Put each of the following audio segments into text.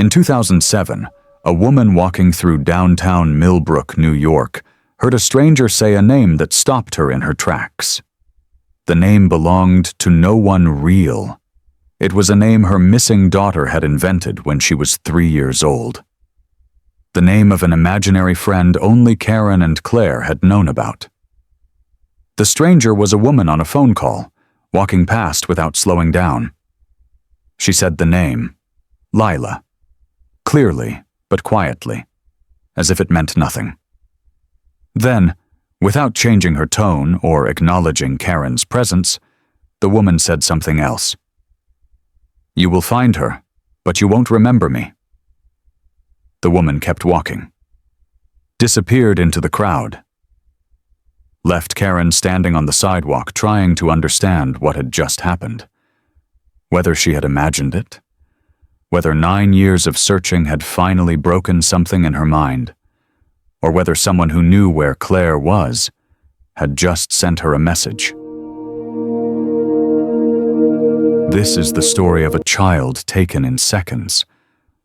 In 2007, a woman walking through downtown Millbrook, New York, heard a stranger say a name that stopped her in her tracks. The name belonged to no one real. It was a name her missing daughter had invented when she was 3 years old. The name of an imaginary friend only Karen and Claire had known about. The stranger was a woman on a phone call, walking past without slowing down. She said the name, Lila, clearly but quietly, as if it meant nothing. Then, without changing her tone or acknowledging Karen's presence, the woman said something else. "You will find her, but you won't remember me." The woman kept walking, disappeared into the crowd, left Karen standing on the sidewalk trying to understand what had just happened. Whether she had imagined it, whether 9 years of searching had finally broken something in her mind, or whether someone who knew where Claire was had just sent her a message. This is the story of a child taken in seconds,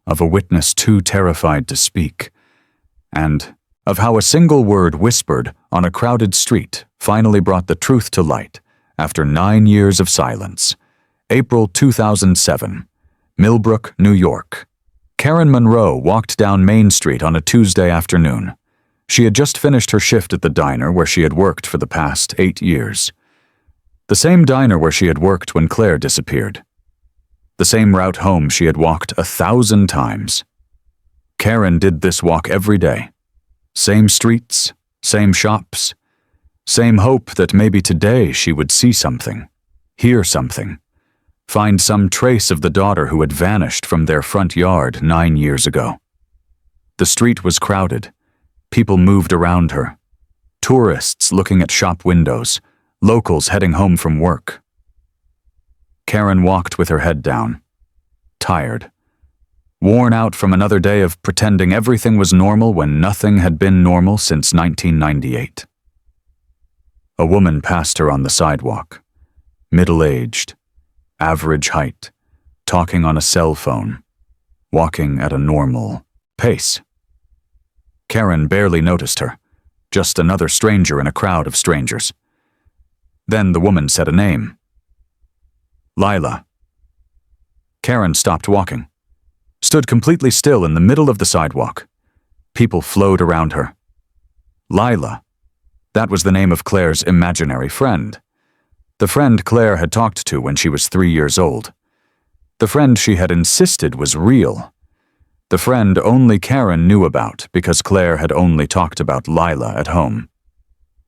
of a witness too terrified to speak, and of how a single word whispered on a crowded street finally brought the truth to light after 9 years of silence. April 2007, Millbrook, New York. Karen Monroe walked down Main Street on a Tuesday afternoon. She had just finished her shift at the diner where she had worked for the past 8 years. The same diner where she had worked when Claire disappeared. The same route home she had walked 1,000 times. Karen did this walk every day. Same streets, same shops, same hope that maybe today she would see something, hear something, find some trace of the daughter who had vanished from their front yard 9 years ago. The street was crowded. People moved around her. Tourists looking at shop windows, locals heading home from work. Karen walked with her head down, tired, worn out from another day of pretending everything was normal when nothing had been normal since 1998. A woman passed her on the sidewalk, middle-aged, average height, talking on a cell phone, walking at a normal pace. Karen barely noticed her, just another stranger in a crowd of strangers. Then the woman said a name. Lila. Karen stopped walking, stood completely still in the middle of the sidewalk. People flowed around her. Lila. That was the name of Claire's imaginary friend. The friend Claire had talked to when she was 3 years old. The friend she had insisted was real. The friend only Karen knew about because Claire had only talked about Lila at home.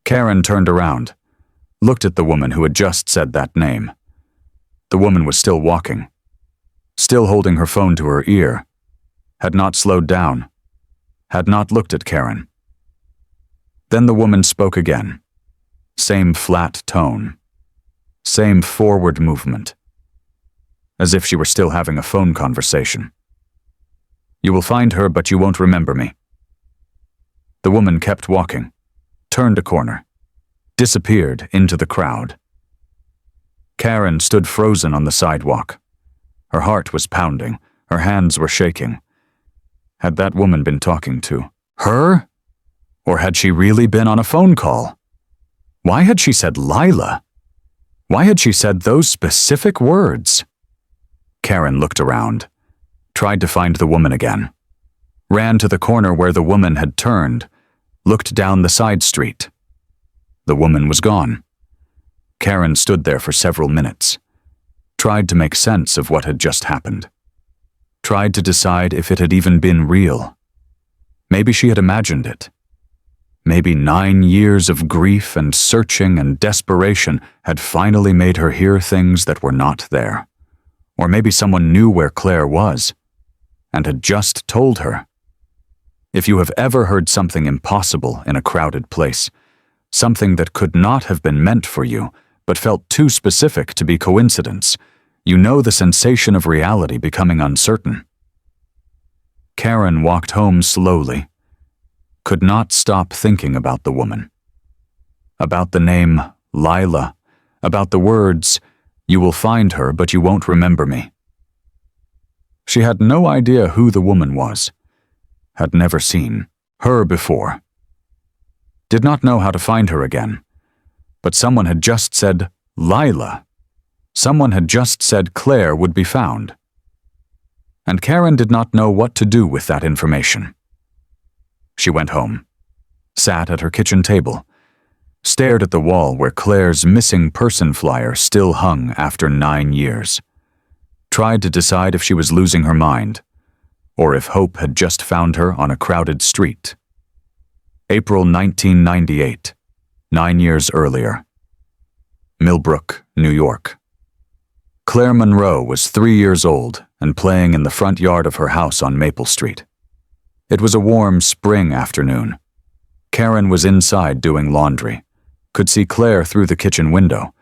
Karen turned around, looked at the woman who had just said that name. The woman was still walking, still holding her phone to her ear, had not slowed down, had not looked at Karen. Then the woman spoke again. Same flat tone, same forward movement, as if she were still having a phone conversation. "You will find her, but you won't remember me." The woman kept walking, turned a corner, disappeared into the crowd. Karen stood frozen on the sidewalk. Her heart was pounding, her hands were shaking. Had that woman been talking to her? Or had she really been on a phone call? Why had she said Lila? Why had she said those specific words? Karen looked around, tried to find the woman again, ran to the corner where the woman had turned, looked down the side street. The woman was gone. Karen stood there for several minutes, tried to make sense of what had just happened, tried to decide if it had even been real. Maybe she had imagined it. Maybe 9 years of grief and searching and desperation had finally made her hear things that were not there. Or maybe someone knew where Claire was and had just told her. If you have ever heard something impossible in a crowded place, something that could not have been meant for you but felt too specific to be coincidence, you know the sensation of reality becoming uncertain. Karen walked home slowly, could not stop thinking about the woman, about the name Lila, about the words, "You will find her, but you won't remember me." She had no idea who the woman was. Had never seen her before. Did not know how to find her again. But someone had just said Lila. Someone had just said Claire would be found. And Karen did not know what to do with that information. She went home, sat at her kitchen table, stared at the wall where Claire's missing person flyer still hung after 9 years, tried to decide if she was losing her mind, or if hope had just found her on a crowded street. April 1998, 9 years earlier. Millbrook, New York. Claire Monroe was 3 years old and playing in the front yard of her house on Maple Street. It was a warm spring afternoon. Karen was inside doing laundry, could see Claire through the kitchen window,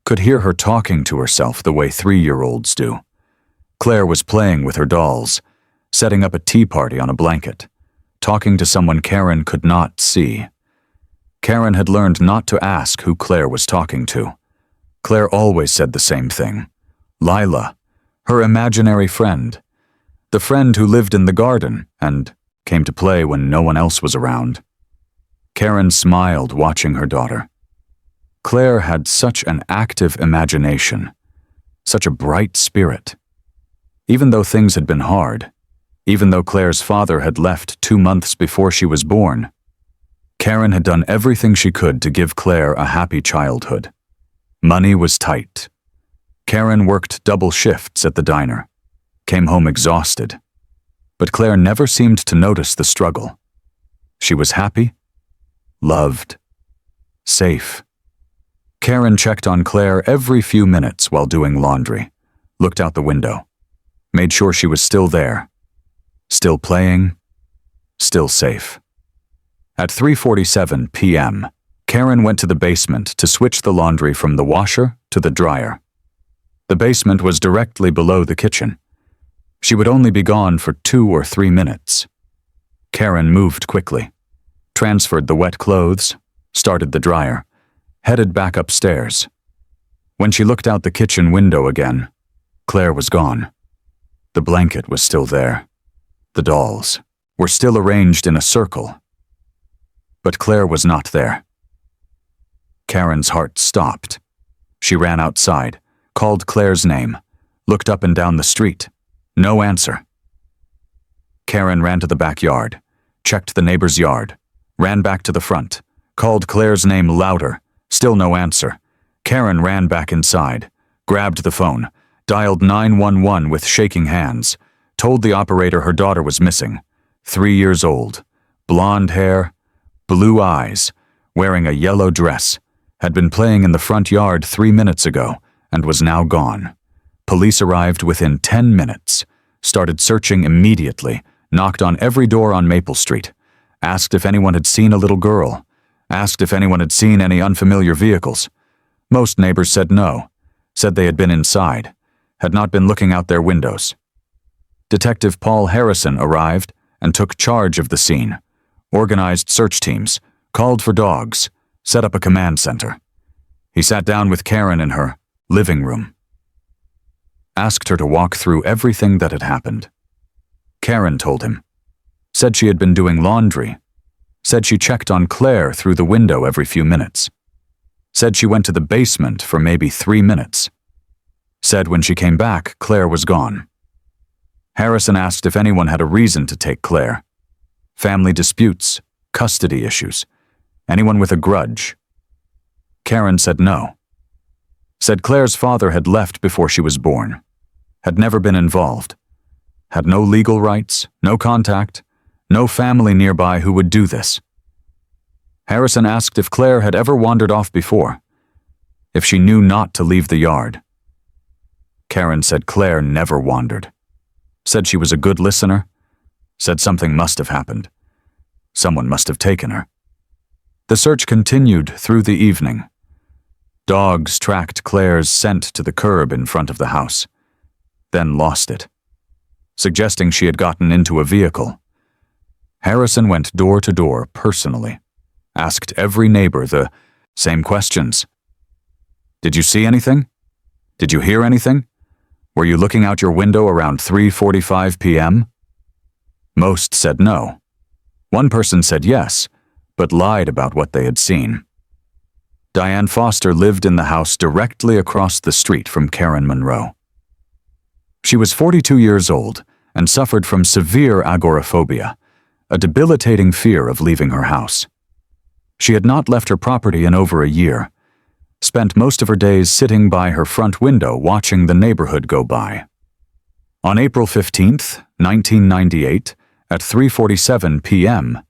could hear her talking to herself the way 3-year-olds do. Claire was playing with her dolls, setting up a tea party on a blanket, talking to someone Karen could not see. Karen had learned not to ask who Claire was talking to. Claire always said the same thing. Lila, her imaginary friend. The friend who lived in the garden and came to play when no one else was around. Karen smiled watching her daughter. Claire had such an active imagination, such a bright spirit. Even though things had been hard, even though Claire's father had left 2 months before she was born, Karen had done everything she could to give Claire a happy childhood. Money was tight. Karen worked double shifts at the diner, came home exhausted. But Claire never seemed to notice the struggle. She was happy, loved, safe. Karen checked on Claire every few minutes while doing laundry, looked out the window, made sure she was still there, still playing, still safe. At 3:47 p.m., Karen went to the basement to switch the laundry from the washer to the dryer. The basement was directly below the kitchen. She would only be gone for 2 or 3 minutes. Karen moved quickly, transferred the wet clothes, started the dryer, headed back upstairs. When she looked out the kitchen window again, Claire was gone. The blanket was still there. The dolls were still arranged in a circle. But Claire was not there. Karen's heart stopped. She ran outside, called Claire's name, looked up and down the street. No answer. Karen ran to the backyard, checked the neighbor's yard, ran back to the front, called Claire's name louder. Still no answer. Karen ran back inside, grabbed the phone, dialed 911 with shaking hands, told the operator her daughter was missing. 3 years old, blonde hair, blue eyes, wearing a yellow dress, had been playing in the front yard 3 minutes ago and was now gone. Police arrived within 10 minutes, started searching immediately, knocked on every door on Maple Street, asked if anyone had seen a little girl, asked if anyone had seen any unfamiliar vehicles. Most neighbors said no, said they had been inside, had not been looking out their windows. Detective Paul Harrison arrived and took charge of the scene, organized search teams, called for dogs, set up a command center. He sat down with Karen in her living room, asked her to walk through everything that had happened. Karen told him, said she had been doing laundry, said she checked on Claire through the window every few minutes, said she went to the basement for maybe 3 minutes, said when she came back, Claire was gone. Harrison asked if anyone had a reason to take Claire. Family disputes, custody issues, anyone with a grudge. Karen said no. Said Claire's father had left before she was born, had never been involved, had no legal rights, no contact, no family nearby who would do this. Harrison asked if Claire had ever wandered off before, if she knew not to leave the yard. Karen said Claire never wandered, said she was a good listener, said something must have happened. Someone must have taken her. The search continued through the evening. Dogs tracked Claire's scent to the curb in front of the house, then lost it, suggesting she had gotten into a vehicle. Harrison went door to door personally, asked every neighbor the same questions. Did you see anything? Did you hear anything? Were you looking out your window around 3:45 p.m.? Most said no. One person said yes, but lied about what they had seen. Diane Foster lived in the house directly across the street from Karen Monroe. She was 42 years old and suffered from severe agoraphobia, a debilitating fear of leaving her house. She had not left her property in over a year, spent most of her days sitting by her front window watching the neighborhood go by. On April 15, 1998, at 3:47 p.m.,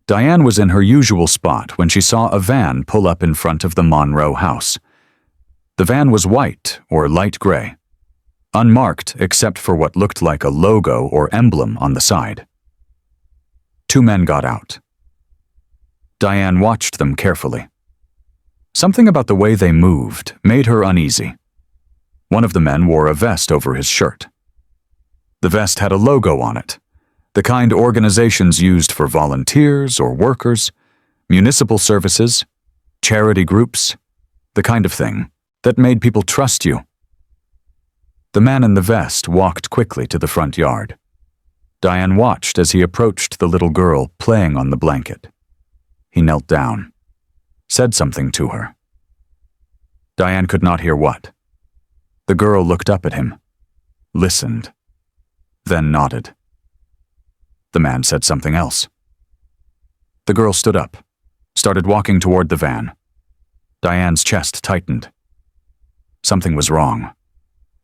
Diane was in her usual spot when she saw a van pull up in front of the Monroe house. The van was white or light gray, unmarked except for what looked like a logo or emblem on the side. Two men got out. Diane watched them carefully. Something about the way they moved made her uneasy. One of the men wore a vest over his shirt. The vest had a logo on it, the kind organizations used for volunteers or workers, municipal services, charity groups, the kind of thing that made people trust you. The man in the vest walked quickly to the front yard. Diane watched as he approached the little girl playing on the blanket. He knelt down, said something to her. Diane could not hear what. The girl looked up at him, listened, then nodded. The man said something else. The girl stood up, started walking toward the van. Diane's chest tightened. Something was wrong.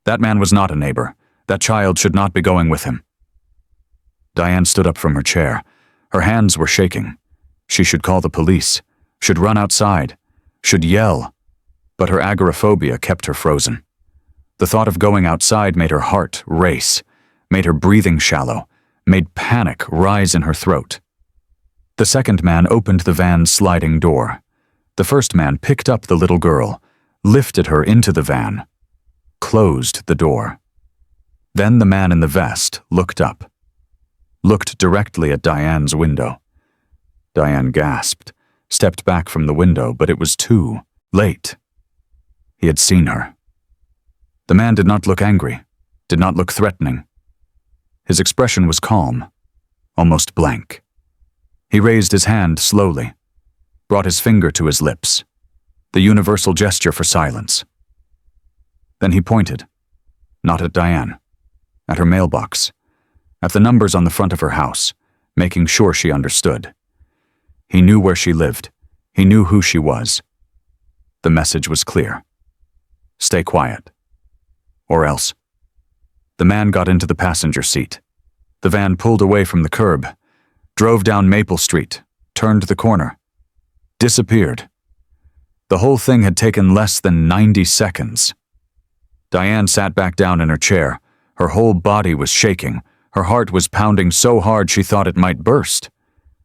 That man was not a neighbor. That child should not be going with him. Diane stood up from her chair. Her hands were shaking. She should call the police, should run outside, should yell, but her agoraphobia kept her frozen. The thought of going outside made her heart race, made her breathing shallow, made panic rise in her throat. The second man opened the van's sliding door. The first man picked up the little girl, lifted her into the van, closed the door. Then the man in the vest looked up, looked directly at Diane's window. Diane gasped, stepped back from the window, but it was too late. He had seen her. The man did not look angry, did not look threatening. His expression was calm, almost blank. He raised his hand slowly, brought his finger to his lips, the universal gesture for silence. Then he pointed, not at Diane, at her mailbox, at the numbers on the front of her house, making sure she understood. He knew where she lived. He knew who she was. The message was clear. Stay quiet. Or else. The man got into the passenger seat. The van pulled away from the curb, drove down Maple Street, turned the corner, disappeared. The whole thing had taken less than 90 seconds. Diane sat back down in her chair. Her whole body was shaking. Her heart was pounding so hard she thought it might burst.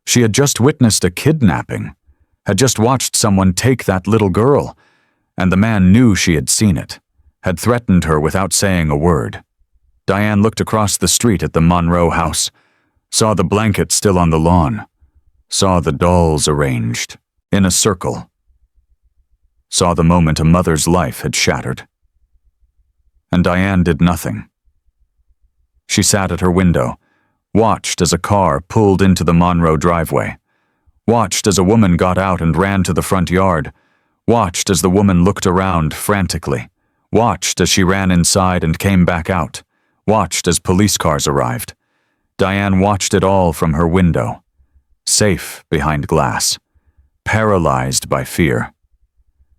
She had just witnessed a kidnapping, had just watched someone take that little girl, and the man knew she had seen it, had threatened her without saying a word. Diane looked across the street at the Monroe house, saw the blanket still on the lawn, saw the dolls arranged in a circle, saw the moment a mother's life had shattered. And Diane did nothing. She sat at her window, watched as a car pulled into the Monroe driveway, watched as a woman got out and ran to the front yard, watched as the woman looked around frantically, watched as she ran inside and came back out, watched as police cars arrived. Diane watched it all from her window, safe behind glass, paralyzed by fear.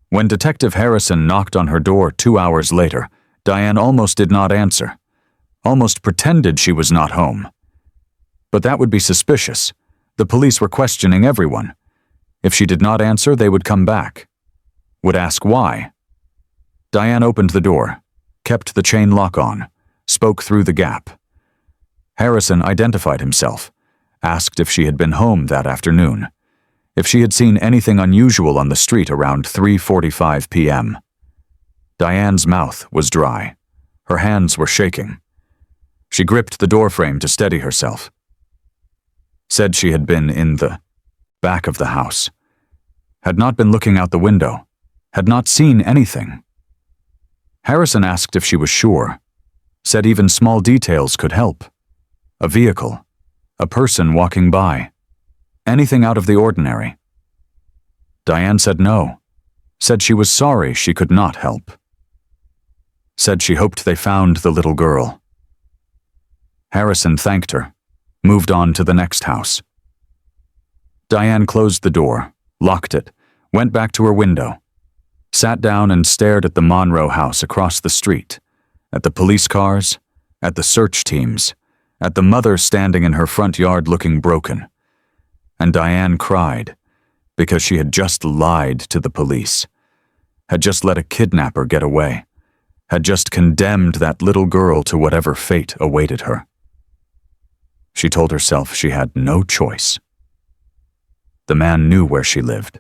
When Detective Harrison knocked on her door 2 hours later, Diane almost did not answer, almost pretended she was not home. But that would be suspicious. The police were questioning everyone. If she did not answer, they would come back, would ask why. Diane opened the door, kept the chain lock on, spoke through the gap. Harrison identified himself, asked if she had been home that afternoon, if she had seen anything unusual on the street around 3:45 p.m. Diane's mouth was dry. Her hands were shaking. She gripped the doorframe to steady herself. Said she had been in the back of the house, had not been looking out the window, had not seen anything. Harrison asked if she was sure. said even small details could help. A vehicle, a person walking by, anything out of the ordinary. Diane said no, said she was sorry she could not help. Said she hoped they found the little girl. Harrison thanked her, moved on to the next house. Diane closed the door, locked it, went back to her window, sat down and stared at the Monroe house across the street, at the police cars, at the search teams, at the mother standing in her front yard looking broken. And Diane cried because she had just lied to the police, had just let a kidnapper get away, had just condemned that little girl to whatever fate awaited her. She told herself she had no choice. The man knew where she lived.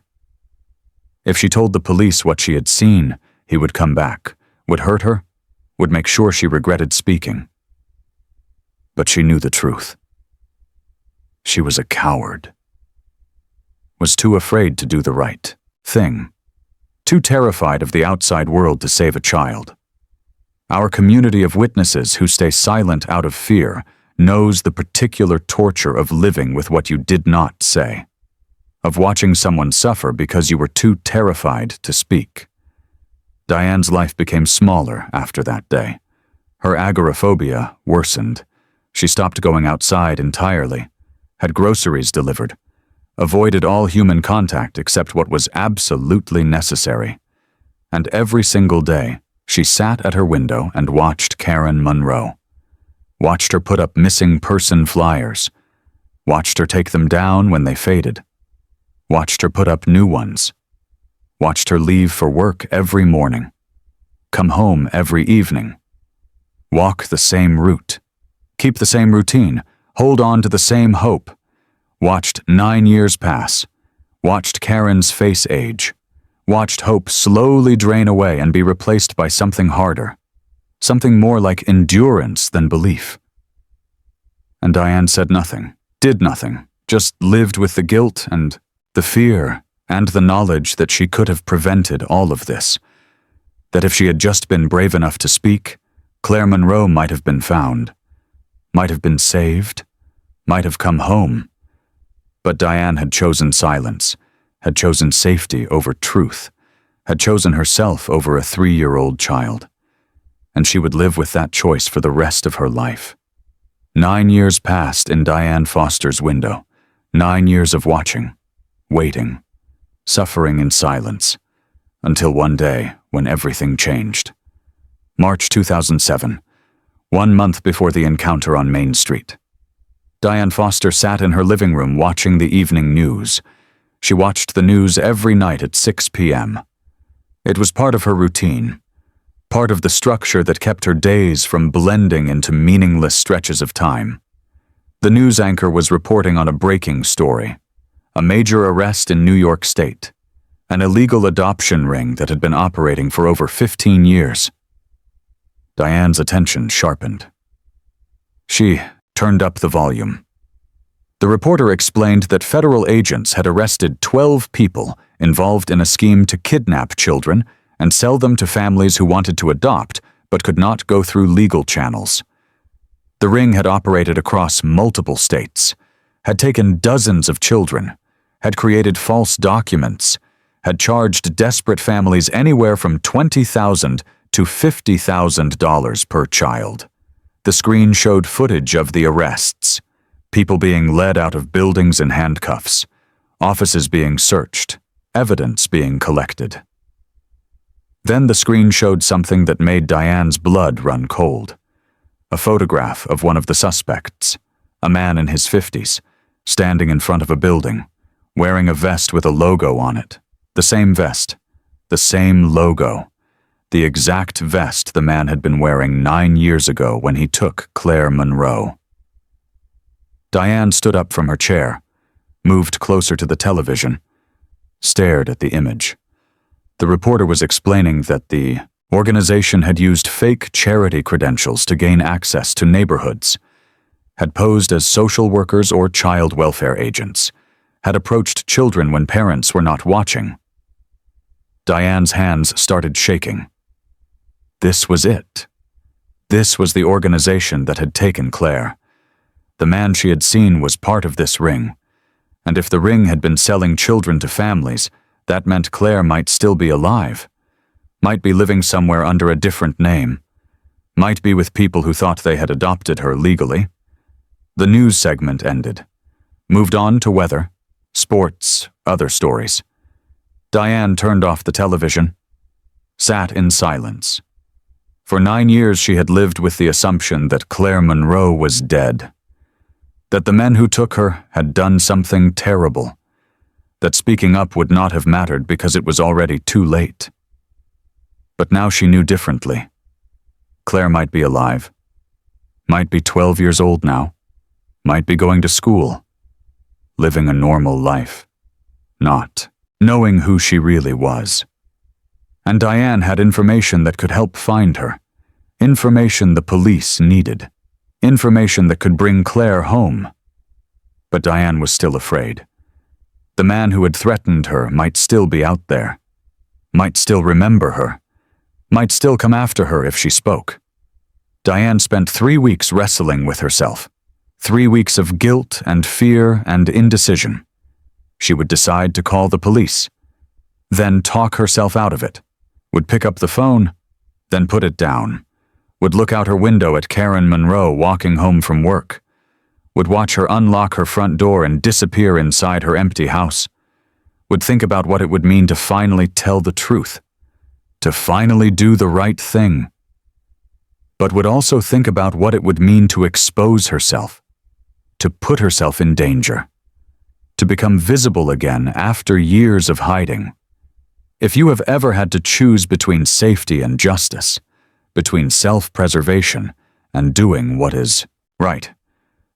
If she told the police what she had seen, he would come back, would hurt her, would make sure she regretted speaking. But she knew the truth. She was a coward. Was too afraid to do the right thing. Too terrified of the outside world to save a child. Our community of witnesses who stay silent out of fear knows the particular torture of living with what you did not say, of watching someone suffer because you were too terrified to speak. Diane's life became smaller after that day. Her agoraphobia worsened. She stopped going outside entirely, had groceries delivered, avoided all human contact except what was absolutely necessary. And every single day, she sat at her window and watched Karen Monroe. Watched her put up missing person flyers. Watched her take them down when they faded. Watched her put up new ones. Watched her leave for work every morning. Come home every evening. Walk the same route. Keep the same routine. Hold on to the same hope. Watched 9 years pass. Watched Karen's face age. Watched hope slowly drain away and be replaced by something harder. Something more like endurance than belief. And Diane said nothing, did nothing, just lived with the guilt and the fear and the knowledge that she could have prevented all of this. That if she had just been brave enough to speak, Claire Monroe might have been found, might have been saved, might have come home. But Diane had chosen silence, had chosen safety over truth, had chosen herself over a 3-year-old child. And she would live with that choice for the rest of her life. 9 years passed in Diane Foster's window, 9 years of watching, waiting, suffering in silence, until one day when everything changed. March 2007, 1 month before the encounter on Main Street. Diane Foster sat in her living room watching the evening news. She watched the news every night at 6 p.m. It was part of her routine, part of the structure that kept her days from blending into meaningless stretches of time. The news anchor was reporting on a breaking story, a major arrest in New York State, an illegal adoption ring that had been operating for over 15 years. Diane's attention sharpened. She turned up the volume. The reporter explained that federal agents had arrested 12 people involved in a scheme to kidnap children and sell them to families who wanted to adopt but could not go through legal channels. The ring had operated across multiple states, had taken dozens of children, had created false documents, had charged desperate families anywhere from $20,000 to $50,000 per child. The screen showed footage of the arrests, people being led out of buildings in handcuffs, offices being searched, evidence being collected. Then the screen showed something that made Diane's blood run cold. A photograph of one of the suspects, a man in his 50s, standing in front of a building, wearing a vest with a logo on it. The same vest, the same logo, the exact vest the man had been wearing 9 years ago when he took Claire Monroe. Diane stood up from her chair, moved closer to the television, stared at the image. The reporter was explaining that the organization had used fake charity credentials to gain access to neighborhoods, had posed as social workers or child welfare agents, had approached children when parents were not watching. Diane's hands started shaking. This was it. This was the organization that had taken Claire. The man she had seen was part of this ring, and if the ring had been selling children to families, that meant Claire might still be alive, might be living somewhere under a different name, might be with people who thought they had adopted her legally. The news segment ended. Moved on to weather, sports, other stories. Diane turned off the television, sat in silence. For 9 years she had lived with the assumption that Claire Monroe was dead, that the men who took her had done something terrible, that speaking up would not have mattered because it was already too late. But now she knew differently. Claire might be alive, might be 12 years old now, might be going to school, living a normal life, not knowing who she really was. And Diane had information that could help find her, information the police needed, information that could bring Claire home. But Diane was still afraid. The man who had threatened her might still be out there, might still remember her, might still come after her if she spoke. Diane spent 3 weeks wrestling with herself, 3 weeks of guilt and fear and indecision. She would decide to call the police, then talk herself out of it, would pick up the phone, then put it down, would look out her window at Karen Monroe walking home from work, would watch her unlock her front door and disappear inside her empty house, would think about what it would mean to finally tell the truth, to finally do the right thing, but would also think about what it would mean to expose herself, to put herself in danger, to become visible again after years of hiding. If you have ever had to choose between safety and justice, between self-preservation and doing what is right,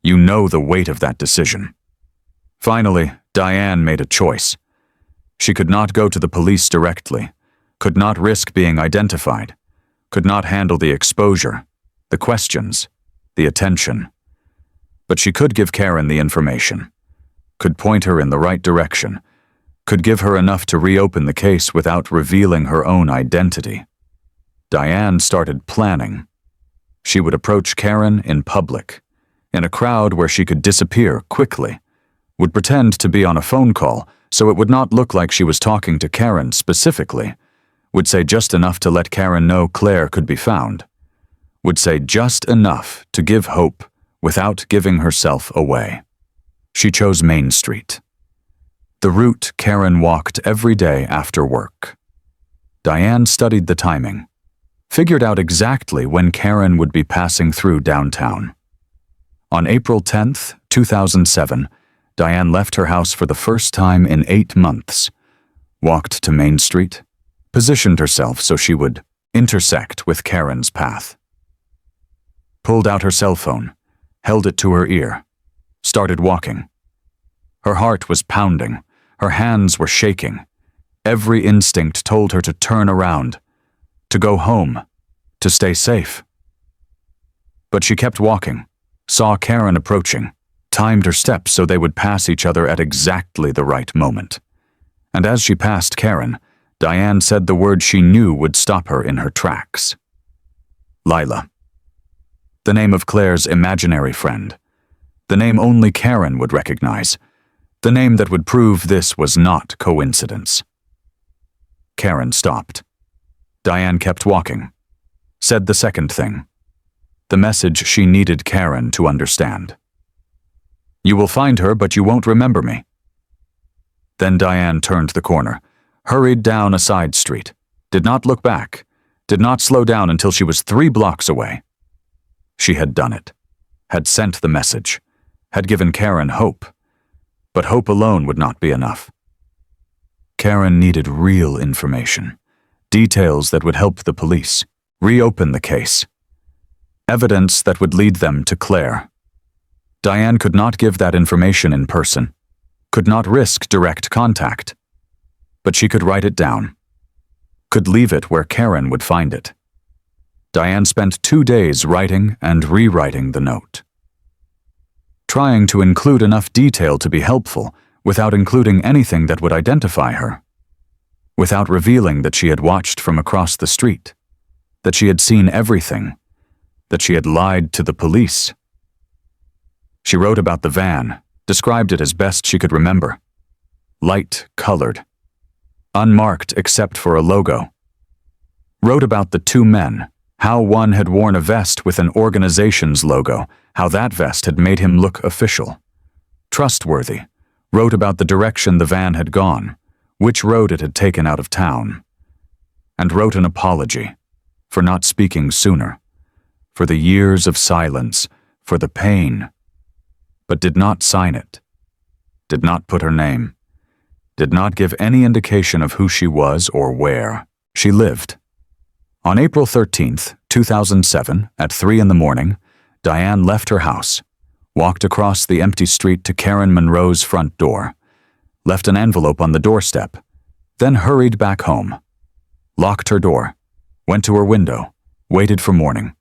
you know the weight of that decision. Finally, Diane made a choice. She could not go to the police directly, could not risk being identified, could not handle the exposure, the questions, the attention. But she could give Karen the information, could point her in the right direction, could give her enough to reopen the case without revealing her own identity. Diane started planning. She would approach Karen in public, in a crowd where she could disappear quickly, would pretend to be on a phone call so it would not look like she was talking to Karen specifically, would say just enough to let Karen know Claire could be found, would say just enough to give hope without giving herself away. She chose Main Street, the route Karen walked every day after work. Diane studied the timing, figured out exactly when Karen would be passing through downtown. On April 10th, 2007, Diane left her house for the first time in 8 months, walked to Main Street, positioned herself so she would intersect with Karen's path. Pulled out her cell phone, held it to her ear, started walking. Her heart was pounding, her hands were shaking. Every instinct told her to turn around, to go home, to stay safe. But she kept walking, saw Karen approaching, timed her steps so they would pass each other at exactly the right moment. And as she passed Karen, Diane said the word she knew would stop her in her tracks. Lila. The name of Claire's imaginary friend. The name only Karen would recognize. The name that would prove this was not coincidence. Karen stopped. Diane kept walking. Said the second thing. The message she needed Karen to understand. You will find her, but you won't remember me. Then Diane turned the corner, hurried down a side street, did not look back, did not slow down until she was 3 blocks away. She had done it, had sent the message, had given Karen hope. But hope alone would not be enough. Karen needed real information, details that would help the police, reopen the case, evidence that would lead them to Claire. Diane could not give that information in person, could not risk direct contact, but she could write it down, could leave it where Karen would find it. Diane spent 2 days writing and rewriting the note, trying to include enough detail to be helpful without including anything that would identify her, without revealing that she had watched from across the street, that she had seen everything, that she had lied to the police. She wrote about the van, described it as best she could remember. Light-colored, unmarked except for a logo. Wrote about the two men, how one had worn a vest with an organization's logo, how that vest had made him look official. Trustworthy. Wrote about the direction the van had gone, which road it had taken out of town. And wrote an apology for not speaking sooner, for the years of silence, for the pain, but did not sign it, did not put her name, did not give any indication of who she was or where she lived. On April 13th, 2007, at 3 in the morning, Diane left her house, walked across the empty street to Karen Monroe's front door, left an envelope on the doorstep, then hurried back home, locked her door, went to her window, waited for morning.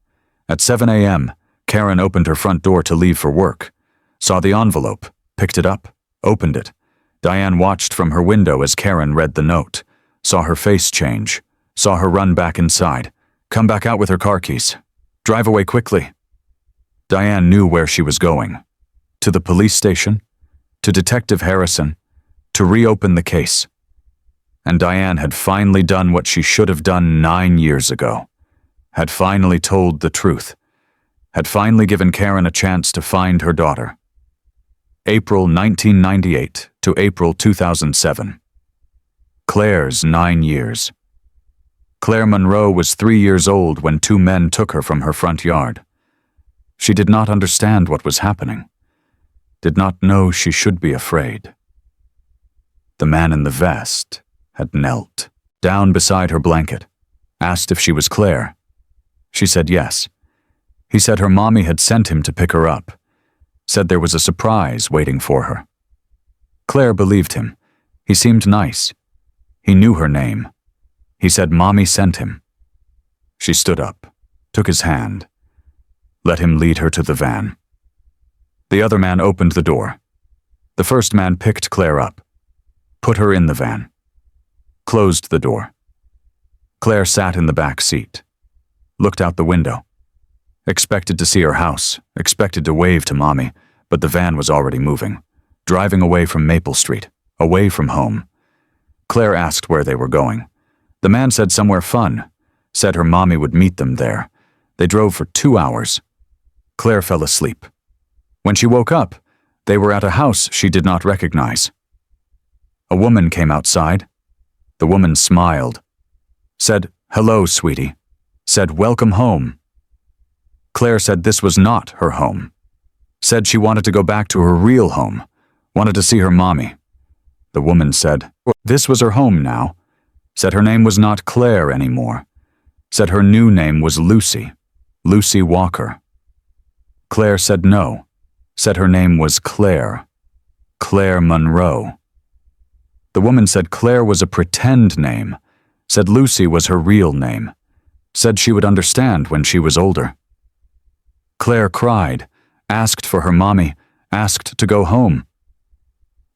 At 7 a.m., Karen opened her front door to leave for work, saw the envelope, picked it up, opened it. Diane watched from her window as Karen read the note, saw her face change, saw her run back inside, come back out with her car keys, drive away quickly. Diane knew where she was going. To the police station, to Detective Harrison, to reopen the case. And Diane had finally done what she should have done 9 years ago, had finally told the truth, had finally given Karen a chance to find her daughter. April 1998 to April 2007. Claire's 9 years. Claire Monroe was 3 years old when two men took her from her front yard. She did not understand what was happening, did not know she should be afraid. The man in the vest had knelt down beside her blanket, asked if she was Claire. She said yes. He said her mommy had sent him to pick her up, said there was a surprise waiting for her. Claire believed him. He seemed nice. He knew her name. He said mommy sent him. She stood up, took his hand, let him lead her to the van. The other man opened the door. The first man picked Claire up, put her in the van, closed the door. Claire sat in the back seat, looked out the window, expected to see her house, expected to wave to mommy, but the van was already moving, driving away from Maple Street, away from home. Claire asked where they were going. The man said somewhere fun, said her mommy would meet them there. They drove for 2 hours. Claire fell asleep. When she woke up, they were at a house she did not recognize. A woman came outside. The woman smiled, said, "Hello, sweetie," said, "Welcome home." Claire said this was not her home, said she wanted to go back to her real home, wanted to see her mommy. The woman said this was her home now, said her name was not Claire anymore, said her new name was Lucy, Lucy Walker. Claire said no, said her name was Claire, Claire Monroe. The woman said Claire was a pretend name, said Lucy was her real name, said she would understand when she was older. Claire cried, asked for her mommy, asked to go home.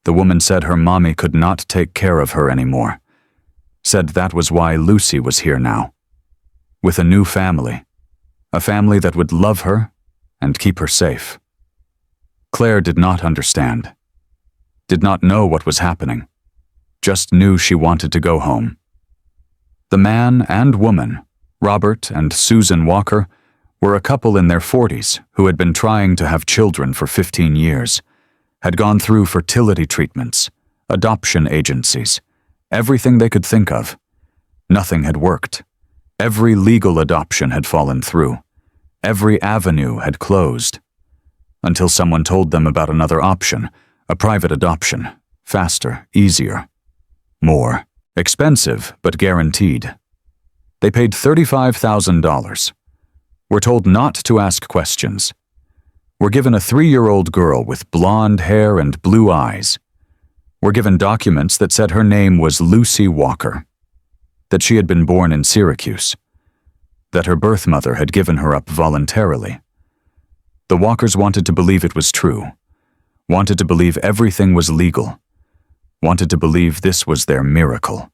The woman said her mommy could not take care of her anymore, said that was why Lucy was here now, with a new family, a family that would love her and keep her safe. Claire did not understand, did not know what was happening, just knew she wanted to go home. The man and woman, Robert and Susan Walker, were a couple in their 40s who had been trying to have children for 15 years, had gone through fertility treatments, adoption agencies, everything they could think of. Nothing had worked. Every legal adoption had fallen through. Every avenue had closed. Until someone told them about another option, a private adoption, faster, easier, more expensive, but guaranteed. They paid $35,000. Were told not to ask questions. Were given a 3-year-old girl with blonde hair and blue eyes. Were given documents that said her name was Lucy Walker, that she had been born in Syracuse, that her birth mother had given her up voluntarily. The Walkers wanted to believe it was true, wanted to believe everything was legal, wanted to believe this was their miracle.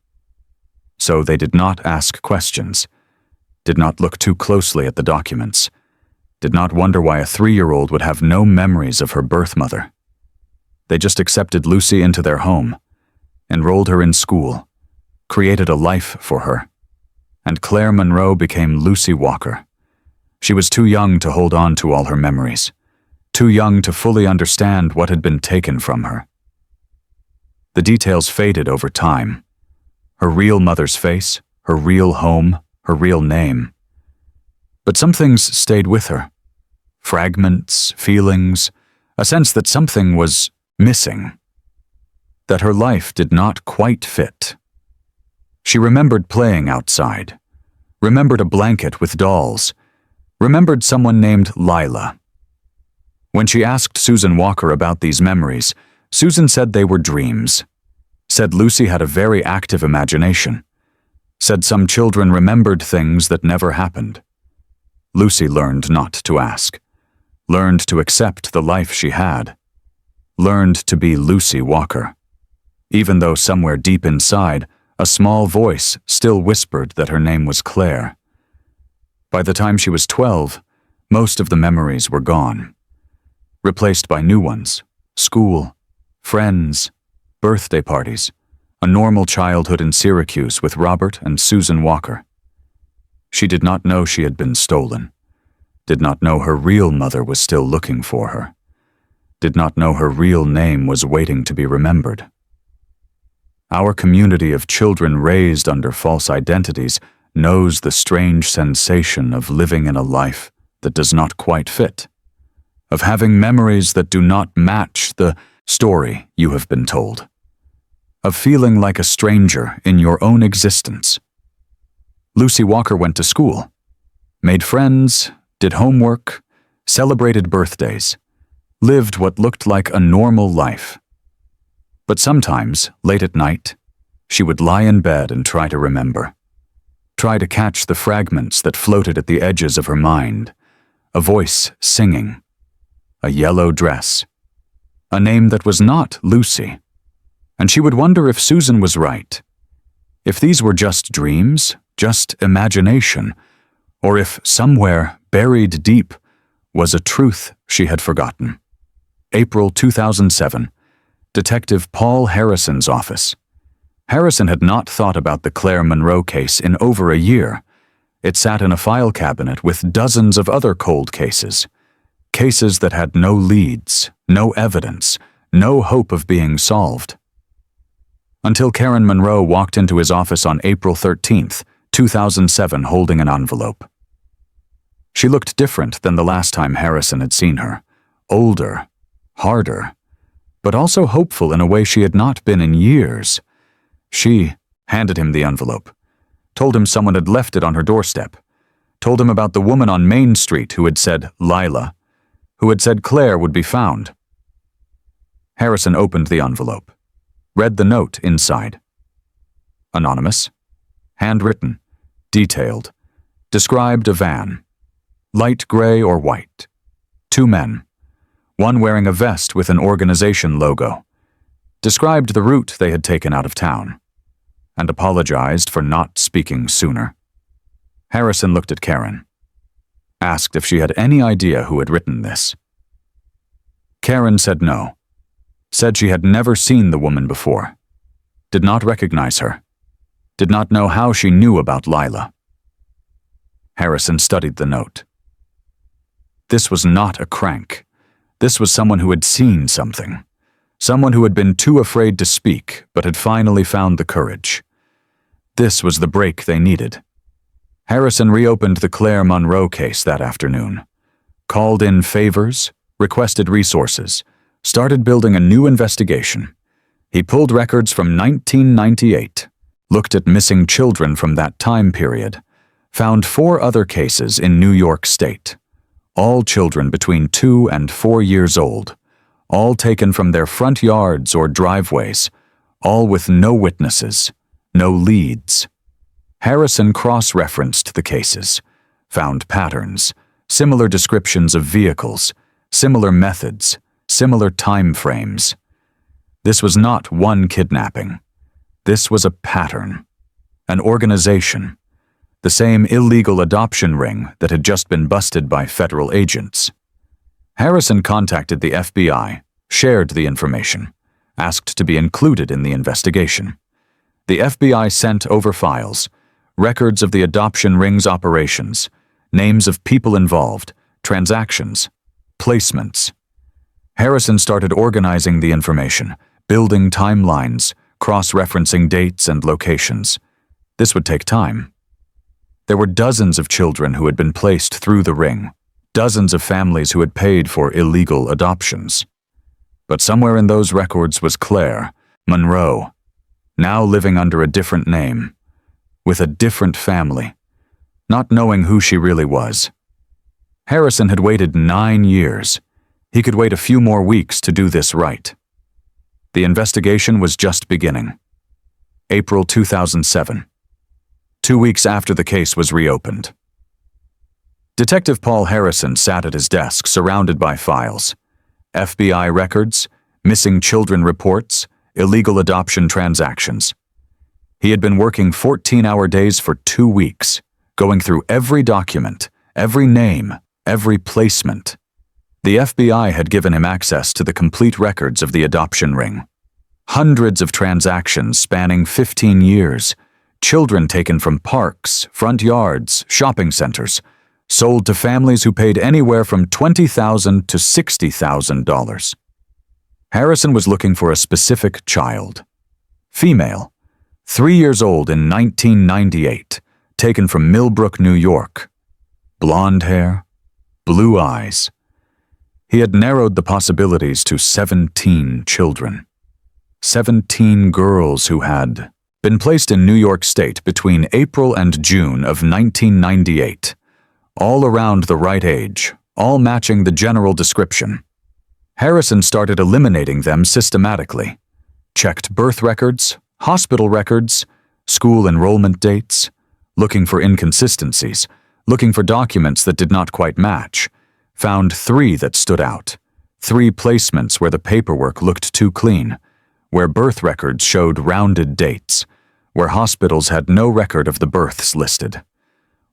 So they did not ask questions, did not look too closely at the documents, did not wonder why a 3-year-old would have no memories of her birth mother. They just accepted Lucy into their home, enrolled her in school, created a life for her, and Claire Monroe became Lucy Walker. She was too young to hold on to all her memories, too young to fully understand what had been taken from her. The details faded over time. Her real mother's face, her real home, her real name. But some things stayed with her. Fragments, feelings, a sense that something was missing, that her life did not quite fit. She remembered playing outside, remembered a blanket with dolls, remembered someone named Lila. When she asked Susan Walker about these memories, Susan said they were dreams, said Lucy had a very active imagination, said some children remembered things that never happened. Lucy learned not to ask, learned to accept the life she had, learned to be Lucy Walker, even though somewhere deep inside, a small voice still whispered that her name was Claire. By the time she was 12, most of the memories were gone, replaced by new ones: school, friends, birthday parties, a normal childhood in Syracuse with Robert and Susan Walker. She did not know she had been stolen, did not know her real mother was still looking for her, did not know her real name was waiting to be remembered. Our community of children raised under false identities knows the strange sensation of living in a life that does not quite fit, of having memories that do not match the story you have been told, of feeling like a stranger in your own existence. Lucy Walker went to school, made friends, did homework, celebrated birthdays, lived what looked like a normal life. But sometimes, late at night, she would lie in bed and try to remember, try to catch the fragments that floated at the edges of her mind, a voice singing, a yellow dress, a name that was not Lucy, and she would wonder if Susan was right, if these were just dreams, just imagination, or if somewhere buried deep was a truth she had forgotten. April 2007, Detective Paul Harrison's office. Harrison had not thought about the Claire Monroe case in over a year. It sat in a file cabinet with dozens of other cold cases, cases that had no leads, no evidence, no hope of being solved. Until Karen Monroe walked into his office on April 13th, 2007, holding an envelope. She looked different than the last time Harrison had seen her, older, harder, but also hopeful in a way she had not been in years. She handed him the envelope, told him someone had left it on her doorstep, told him about the woman on Main Street who had said Lila, who had said Claire would be found. Harrison opened the envelope, read the note inside. Anonymous, handwritten, detailed, described a van, light gray or white, 2 men, one wearing a vest with an organization logo, described the route they had taken out of town, and apologized for not speaking sooner. Harrison looked at Karen, asked if she had any idea who had written this. Karen said no, said she had never seen the woman before, did not recognize her, did not know how she knew about Lila. Harrison studied the note. This was not a crank. This was someone who had seen something, someone who had been too afraid to speak but had finally found the courage. This was the break they needed. Harrison reopened the Claire Monroe case that afternoon, called in favors, requested resources, started building a new investigation. He pulled records from 1998, looked at missing children from that time period, found 4 other cases in New York State, all children between 2 and 4 years old, all taken from their front yards or driveways, all with no witnesses, no leads. Harrison cross-referenced the cases, found patterns, similar descriptions of vehicles, similar methods, similar time frames. This was not one kidnapping. This was a pattern, an organization. the same illegal adoption ring that had just been busted by federal agents. Harrison contacted the FBI, shared the information, asked to be included in the investigation. The FBI sent over files, records of the adoption ring's operations, names of people involved, transactions, placements. Harrison started organizing the information, building timelines, cross-referencing dates and locations. This would take time. There were dozens of children who had been placed through the ring, dozens of families who had paid for illegal adoptions. But somewhere in those records was Claire Monroe, now living under a different name, with a different family, not knowing who she really was. Harrison had waited 9 years. He could wait a few more weeks to do this right. The investigation was just beginning. April 2007. 2 weeks after the case was reopened. Detective Paul Harrison sat at his desk surrounded by files. FBI records, missing children reports, illegal adoption transactions. He had been working 14-hour days for 2 weeks, going through every document, every name, every placement. The FBI had given him access to the complete records of the adoption ring. Hundreds of transactions spanning 15 years, children taken from parks, front yards, shopping centers, sold to families who paid anywhere from $20,000 to $60,000. Harrison was looking for a specific child. Female, 3 years old in 1998, taken from Millbrook, New York. Blonde hair, blue eyes. He had narrowed the possibilities to 17 children. 17 girls who had been placed in New York State between April and June of 1998, all around the right age, all matching the general description. Harrison started eliminating them systematically, checked birth records, hospital records, school enrollment dates, looking for inconsistencies, looking for documents that did not quite match, found 3 that stood out, 3 placements where the paperwork looked too clean, where birth records showed rounded dates, where hospitals had no record of the births listed.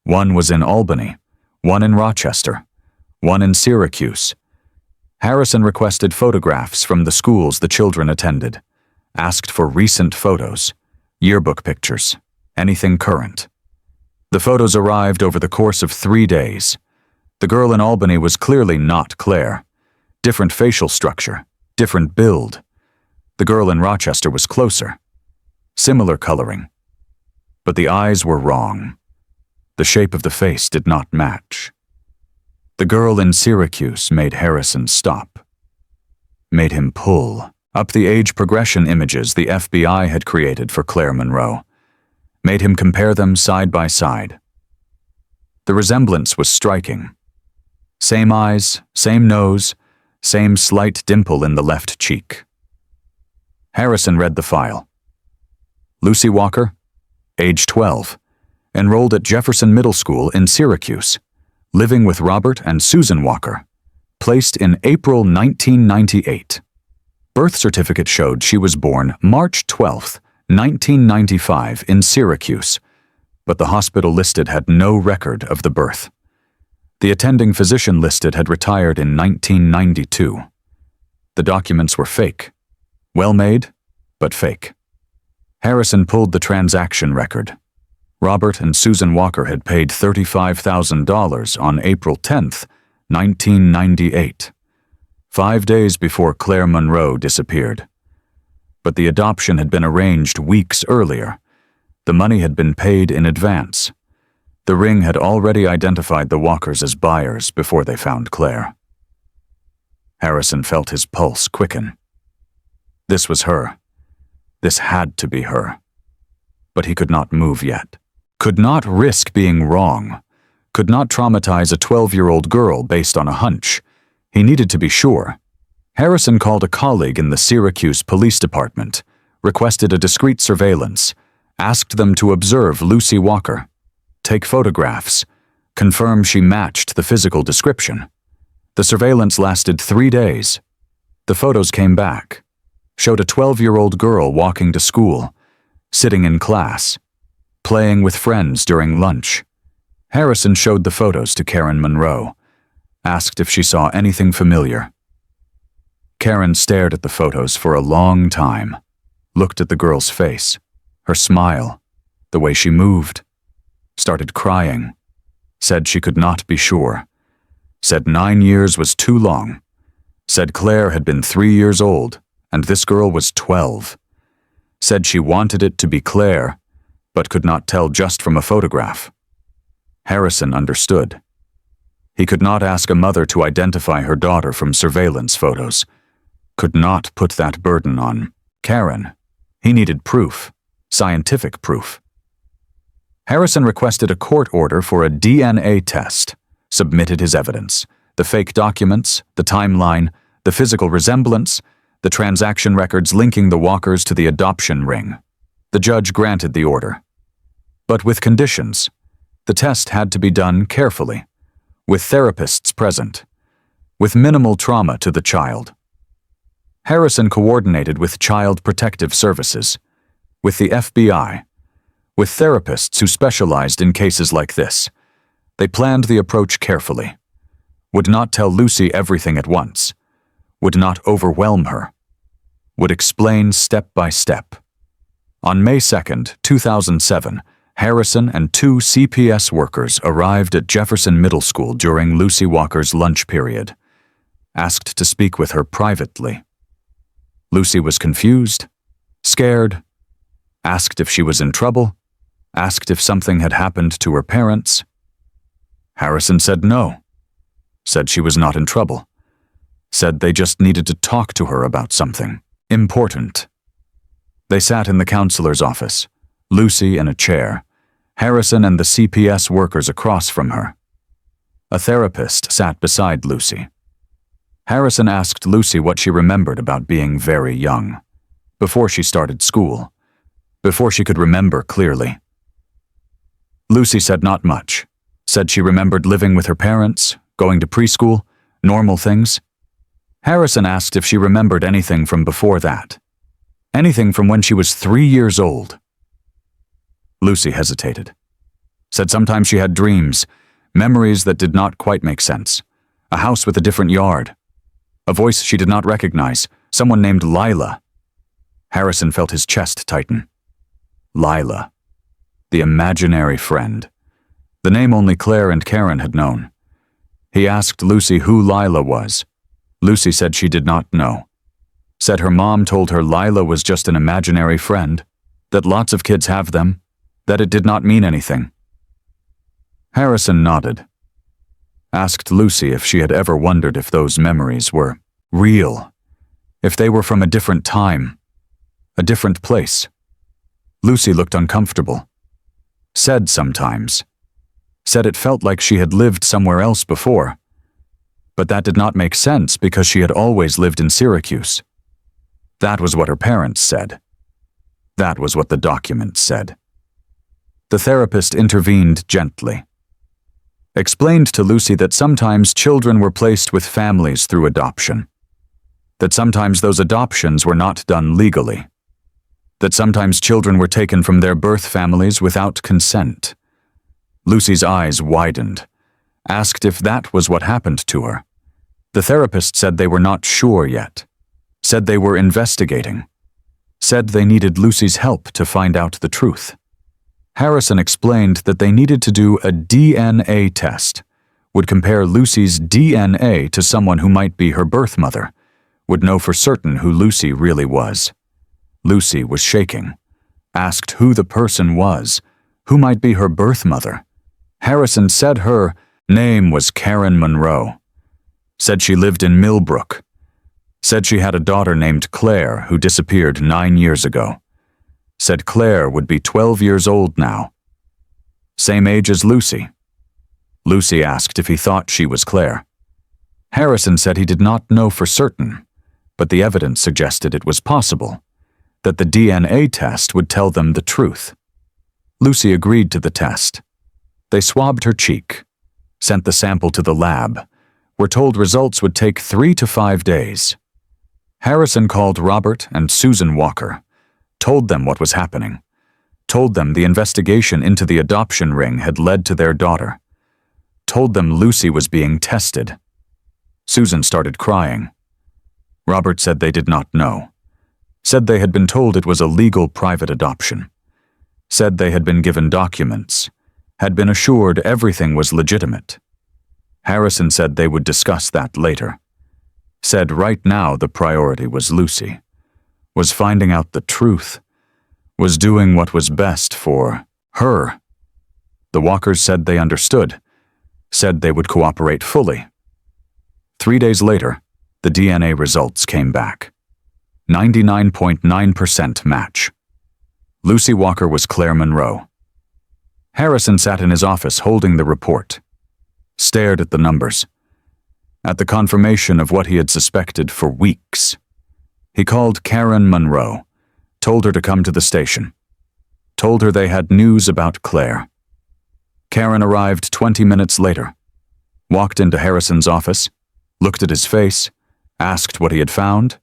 One was in Albany, one in Rochester, one in Syracuse. Harrison requested photographs from the schools the children attended, asked for recent photos, yearbook pictures, anything current. The photos arrived over the course of 3 days. The girl in Albany was clearly not Claire. Different facial structure, different build. The girl in Rochester was closer. Similar coloring. But the eyes were wrong. The shape of the face did not match. The girl in Syracuse made Harrison stop. Made him pull up the age progression images the FBI had created for Claire Monroe. Made him compare them side by side. The resemblance was striking. Same eyes, same nose, same slight dimple in the left cheek. Harrison read the file. Lucy Walker, age 12, enrolled at Jefferson Middle School in Syracuse, living with Robert and Susan Walker, placed in April 1998. Birth certificate showed she was born March 12, 1995 in Syracuse, but the hospital listed had no record of the birth. The attending physician listed had retired in 1992. The documents were fake. Well made, but fake. Harrison pulled the transaction record. Robert and Susan Walker had paid $35,000 on April 10, 1998, 5 days before Claire Monroe disappeared. But the adoption had been arranged weeks earlier. The money had been paid in advance. The ring had already identified the Walkers as buyers before they found Claire. Harrison felt his pulse quicken. This was her. This had to be her. But he could not move yet. Could not risk being wrong. Could not traumatize a 12-year-old girl based on a hunch. He needed to be sure. Harrison called a colleague in the Syracuse Police Department, requested a discreet surveillance, asked them to observe Lucy Walker, take photographs, confirm she matched the physical description. The surveillance lasted 3 days. The photos came back, showed a 12-year-old girl walking to school, sitting in class, playing with friends during lunch. Harrison showed the photos to Karen Monroe, asked if she saw anything familiar. Karen stared at the photos for a long time, looked at the girl's face, her smile, the way she moved, started crying, said she could not be sure, said 9 years was too long, said Claire had been 3 years old and this girl was 12, said she wanted it to be Claire, but could not tell just from a photograph. Harrison understood. He could not ask a mother to identify her daughter from surveillance photos, could not put that burden on Karen. He needed proof, scientific proof. Harrison requested a court order for a DNA test, submitted his evidence, the fake documents, the timeline, the physical resemblance, the transaction records linking the Walkers to the adoption ring. The judge granted the order. But with conditions. The test had to be done carefully, with therapists present, with minimal trauma to the child. Harrison coordinated with Child Protective Services, with the FBI, with therapists who specialized in cases like this. They planned the approach carefully, would not tell Lucy everything at once, would not overwhelm her, would explain step by step. On May 2, 2007, Harrison and 2 CPS workers arrived at Jefferson Middle School during Lucy Walker's lunch period, asked to speak with her privately. Lucy was confused, scared, asked if she was in trouble, asked if something had happened to her parents. Harrison said no, said she was not in trouble, said they just needed to talk to her about something important. They sat in the counselor's office, Lucy in a chair, Harrison and the CPS workers across from her. A therapist sat beside Lucy. Harrison asked Lucy what she remembered about being very young, before she started school, before she could remember clearly. Lucy said not much, said she remembered living with her parents, going to preschool, normal things. Harrison asked if she remembered anything from before that, anything from when she was 3 years old. Lucy hesitated, said sometimes she had dreams, memories that did not quite make sense, a house with a different yard, a voice she did not recognize, someone named Lila. Harrison felt his chest tighten. Lila, the imaginary friend, the name only Claire and Karen had known. He asked Lucy who Lila was. Lucy said she did not know. Said her mom told her Lila was just an imaginary friend, that lots of kids have them, that it did not mean anything. Harrison nodded. Asked Lucy if she had ever wondered if those memories were real, if they were from a different time, a different place. Lucy looked uncomfortable. Said sometimes. Said it felt like she had lived somewhere else before. But that did not make sense because she had always lived in Syracuse. That was what her parents said. That was what the document said. The therapist intervened gently. Explained to Lucy that sometimes children were placed with families through adoption. That sometimes those adoptions were not done legally. That sometimes children were taken from their birth families without consent. Lucy's eyes widened, asked if that was what happened to her. The therapist said they were not sure yet, said they were investigating, said they needed Lucy's help to find out the truth. Harrison explained that they needed to do a DNA test, would compare Lucy's DNA to someone who might be her birth mother, would know for certain who Lucy really was. Lucy was shaking, asked who the person was, who might be her birth mother. Harrison said her name was Karen Monroe. Said she lived in Millbrook. Said she had a daughter named Claire who disappeared 9 years ago. Said Claire would be 12 years old now. Same age as Lucy. Lucy asked if he thought she was Claire. Harrison said he did not know for certain, but the evidence suggested it was possible, that the DNA test would tell them the truth. Lucy agreed to the test. They swabbed her cheek, sent the sample to the lab, were told results would take 3 to 5 days. Harrison called Robert and Susan Walker, told them what was happening, Told them the investigation into the adoption ring had led to their daughter. Told them Lucy was being tested. Susan started crying. Robert said they did not know. Said they had been told it was a legal private adoption. Said they had been given documents. Had been assured everything was legitimate. Harrison said they would discuss that later. Said right now the priority was Lucy. Was finding out the truth. Was doing what was best for her. The Walkers said they understood. Said they would cooperate fully. 3 days later, the DNA results came back. 99.9% match. Lucy Walker was Claire Monroe. Harrison sat in his office holding the report. Stared at the numbers. At the confirmation of what he had suspected for weeks. He called Karen Monroe. Told her to come to the station. Told her they had news about Claire. Karen arrived 20 minutes later. Walked into Harrison's office. Looked at his face. Asked what he had found.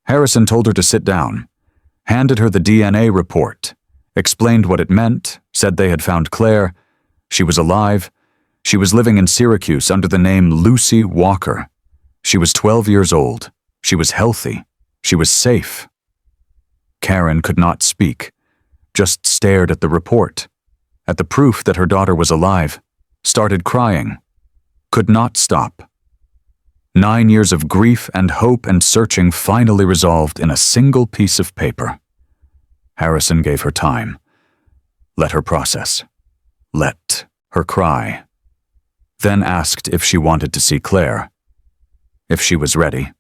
Harrison told her to sit down. Handed her the DNA report. Explained what it meant. Said they had found Claire. She was alive. She was living in Syracuse under the name Lucy Walker. She was 12 years old. She was healthy. She was safe. Karen could not speak. Just stared at the report. At the proof that her daughter was alive. Started crying. Could not stop. 9 years of grief and hope and searching finally resolved in a single piece of paper. Harrison gave her time. Let her process. Let her cry. Then asked if she wanted to see Claire. If she was ready.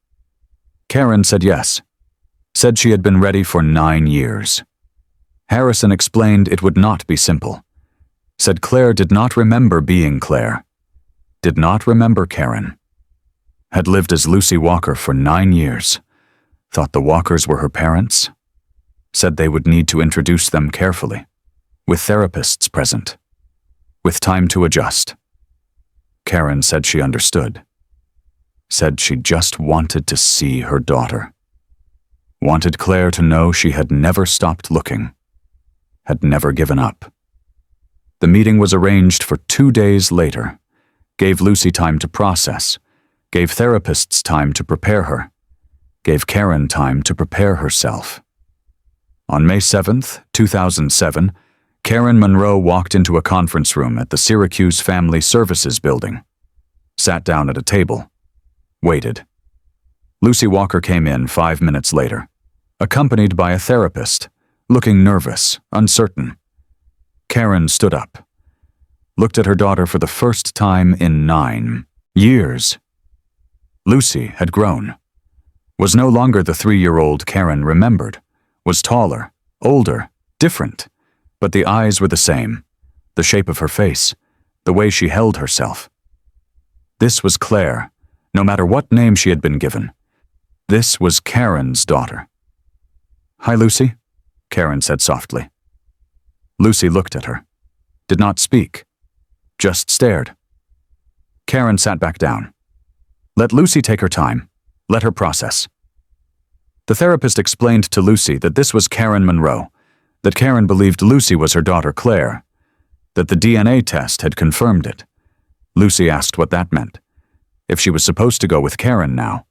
Karen said yes. Said she had been ready for 9 years. Harrison explained it would not be simple. Said Claire did not remember being Claire. Did not remember Karen. Had lived as Lucy Walker for 9 years. Thought the Walkers were her parents. Said they would need to introduce them carefully, with therapists present, with time to adjust. Karen said she understood. Said she just wanted to see her daughter. Wanted Claire to know she had never stopped looking, had never given up. The meeting was arranged for 2 days later, gave Lucy time to process, gave therapists time to prepare her, gave Karen time to prepare herself. On May 7th, 2007, Karen Monroe walked into a conference room at the Syracuse Family Services Building. Sat down at a table. Waited. Lucy Walker came in 5 minutes later, accompanied by a therapist, looking nervous, uncertain. Karen stood up. Looked at her daughter for the first time in 9 years. Lucy had grown. Was no longer the 3-year-old Karen remembered. Was taller, older, different, but the eyes were the same, the shape of her face, the way she held herself. This was Claire, no matter what name she had been given. This was Karen's daughter. "Hi, Lucy," Karen said softly. Lucy looked at her, did not speak, just stared. Karen sat back down. Let Lucy take her time, let her process. The therapist explained to Lucy that this was Karen Monroe, that Karen believed Lucy was her daughter Claire, that the DNA test had confirmed it. Lucy asked what that meant, if she was supposed to go with Karen now,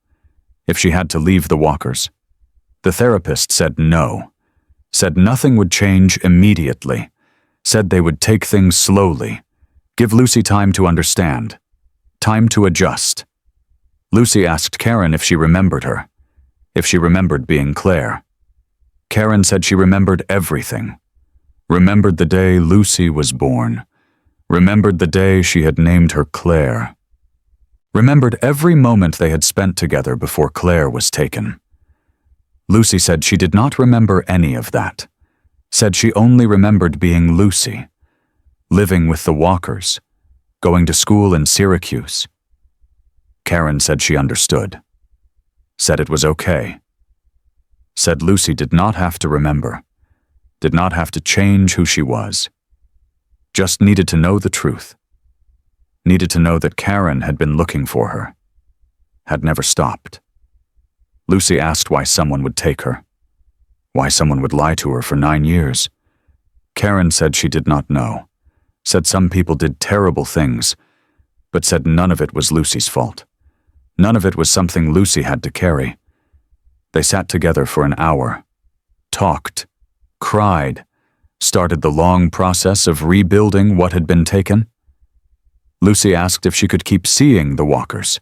if she had to leave the Walkers. The therapist said no, said nothing would change immediately, said they would take things slowly, give Lucy time to understand, time to adjust. Lucy asked Karen if she remembered her, if she remembered being Claire. Karen said she remembered everything. Remembered the day Lucy was born. Remembered the day she had named her Claire. Remembered every moment they had spent together before Claire was taken. Lucy said she did not remember any of that. Said she only remembered being Lucy, living with the Walkers, going to school in Syracuse. Karen said she understood. Said it was okay. Said Lucy did not have to remember, did not have to change who she was. Just needed to know the truth. Needed to know that Karen had been looking for her, had never stopped. Lucy asked why someone would take her, why someone would lie to her for 9 years. Karen said she did not know, said some people did terrible things, but said none of it was Lucy's fault. None of it was something Lucy had to carry. They sat together for an hour, talked, cried, started the long process of rebuilding what had been taken. Lucy asked if she could keep seeing the walkers,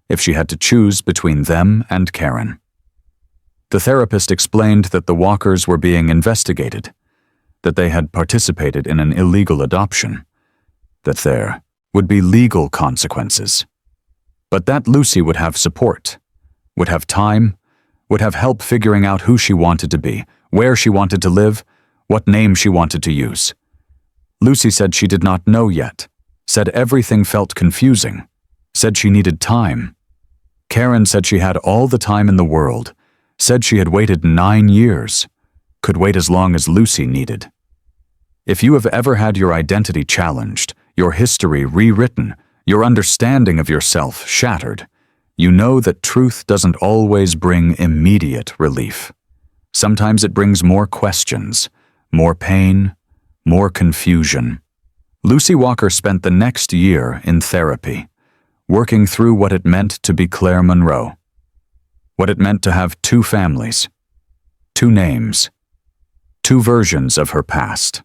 if she had to choose between them and Karen. The therapist explained that the walkers were being investigated, that they had participated in an illegal adoption, that there would be legal consequences, but that Lucy would have support, would have time, would have help figuring out who she wanted to be, where she wanted to live, what name she wanted to use. Lucy said she did not know yet, said everything felt confusing, said she needed time. Karen said she had all the time in the world, said she had waited 9 years, could wait as long as Lucy needed. If you have ever had your identity challenged, your history rewritten, your understanding of yourself shattered, you know that truth doesn't always bring immediate relief. Sometimes it brings more questions, more pain, more confusion. Lucy Walker spent the next year in therapy, working through what it meant to be Claire Monroe, what it meant to have 2 families, 2 names, 2 versions of her past.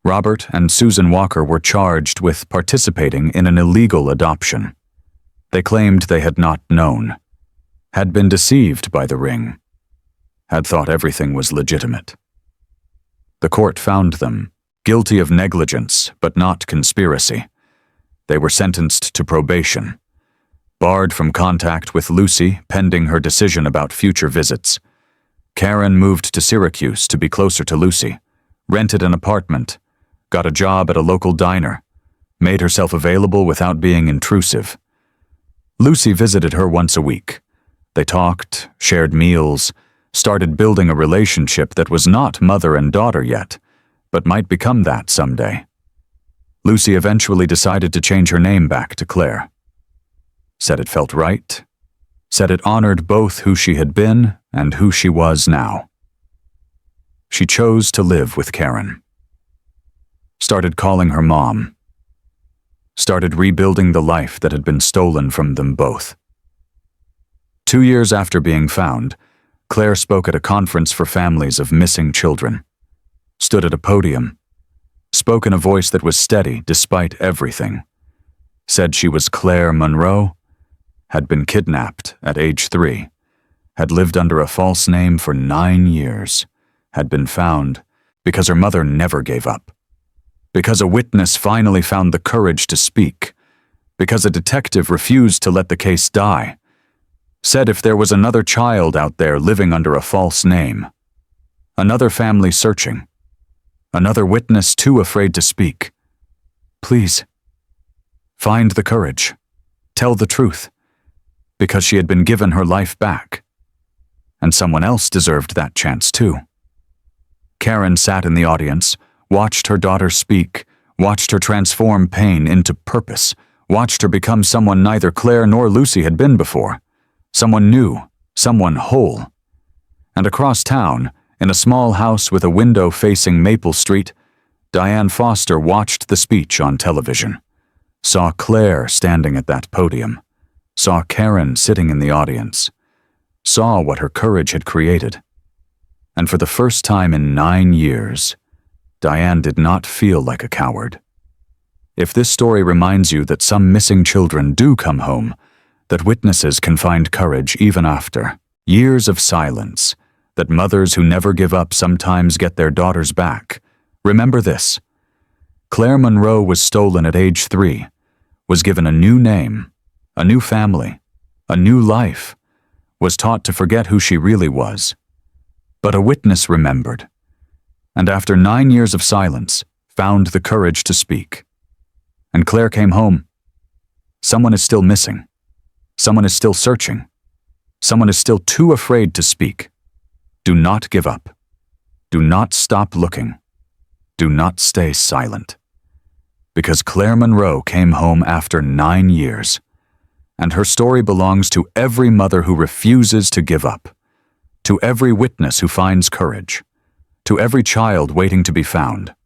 Robert and Susan Walker were charged with participating in an illegal adoption. They claimed they had not known, had been deceived by the ring, had thought everything was legitimate. The court found them guilty of negligence but not conspiracy. They were sentenced to probation, barred from contact with Lucy pending her decision about future visits. Karen moved to Syracuse to be closer to Lucy, rented an apartment, got a job at a local diner, made herself available without being intrusive. Lucy visited her once a week. They talked, shared meals, started building a relationship that was not mother and daughter yet, but might become that someday. Lucy eventually decided to change her name back to Claire. Said it felt right, said it honored both who she had been and who she was now. She chose to live with Karen. Started calling her mom. Started rebuilding the life that had been stolen from them both. 2 years after being found, Claire spoke at a conference for families of missing children, stood at a podium, spoke in a voice that was steady despite everything, said she was Claire Monroe, had been kidnapped at age 3, had lived under a false name for 9 years, had been found because her mother never gave up, because a witness finally found the courage to speak, because a detective refused to let the case die, said if there was another child out there living under a false name, another family searching, another witness too afraid to speak, please, find the courage, tell the truth, because she had been given her life back, and someone else deserved that chance too. Karen sat in the audience, watched her daughter speak, watched her transform pain into purpose, watched her become someone neither Claire nor Lucy had been before, someone new, someone whole. And across town, in a small house with a window facing Maple Street, Diane Foster watched the speech on television, saw Claire standing at that podium, saw Karen sitting in the audience, saw what her courage had created. And for the first time in 9 years, Diane did not feel like a coward. If this story reminds you that some missing children do come home, that witnesses can find courage even after years of silence, that mothers who never give up sometimes get their daughters back, remember this. Claire Monroe was stolen at age 3, was given a new name, a new family, a new life, was taught to forget who she really was. But a witness remembered, and after 9 years of silence, found the courage to speak. And Claire came home. Someone is still missing. Someone is still searching. Someone is still too afraid to speak. Do not give up. Do not stop looking. Do not stay silent. Because Claire Monroe came home after 9 years, and her story belongs to every mother who refuses to give up, to every witness who finds courage, to every child waiting to be found.